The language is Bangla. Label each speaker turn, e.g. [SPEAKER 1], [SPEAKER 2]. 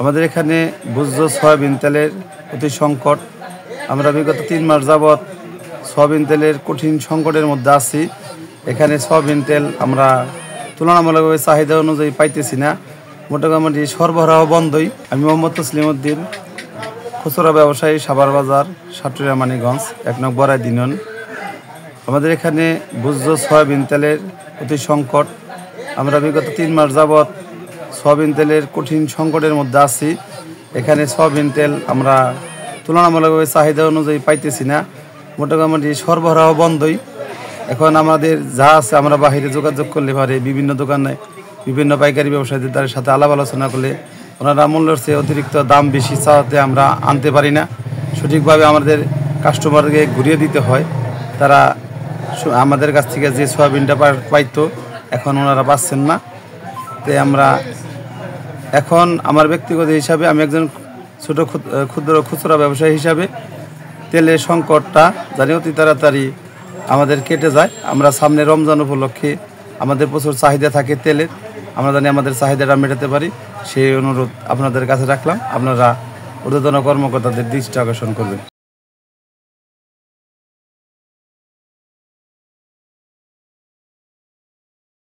[SPEAKER 1] আমাদের এখানে ভোজ্য সয়াবিন তেলের অতি সংকট। আমরা বিগত 3 মাস যাবৎ সয়াবিন তেলের কঠিন সংকটের মধ্যে আছি। এখানে সয়াবিন তেল আমরা তুলনামূলকভাবে চাহিদা অনুযায়ী পাইতেছি না, মোটামুটি সরবরাহ বন্ধই। আমি মোহাম্মদ তসলিম উদ্দিন, খুচরা ব্যবসায়ী, সাভার বাজার, সাটুরিয়া মানিকগঞ্জ, 1 নং বড়াইল ইউনিয়ন। আমাদের এখানে ভোজ্য সয়াবিন তেলের অতি সংকট। আমরা বিগত 3 মাস যাবৎ সয়াবিন তেলের কঠিন সংকটের মধ্যে আছি। এখানে সয়াবিন তেল আমরা তুলনামূলকভাবে চাহিদা অনুযায়ী পাইতেছি না, মোটামুটি সরবরাহ বন্ধই। এখন আমাদের যা আছে আমরা বাহিরে যোগাযোগ করলে পারে বিভিন্ন দোকানে বিভিন্ন পাইকারি ব্যবসায়ীদের সাথে আলাপ আলোচনা করলে ওনারা মূল্যের চেয়ে অতিরিক্ত দাম বেশি চাওয়াতে আমরা আনতে পারি না। সঠিকভাবে আমাদের কাস্টমারকে ঘুরিয়ে দিতে হয়। তারা আমাদের কাছ থেকে যে সয়াবিনটা পাইতো এখন ওনারা পাচ্ছেন না। তাই আমরা এখন আমার ব্যক্তিগত হিসাবে আমি একজন ছোট ক্ষুদ্র খুচরা ব্যবসায়ী হিসাবে তেলের সংকটটা জানি অতি তাড়াতাড়ি আমাদের কেটে যায়। আমরা সামনে রমজান উপলক্ষে আমাদের প্রচুর চাহিদা থাকে তেলের, আমরা জানি আমাদের চাহিদাটা মেটাতে পারি। সেই অনুরোধ আপনাদের কাছে রাখলাম, আপনারা ঊর্ধ্বতন কর্মকর্তাদের দৃষ্টি আকর্ষণ করবেন।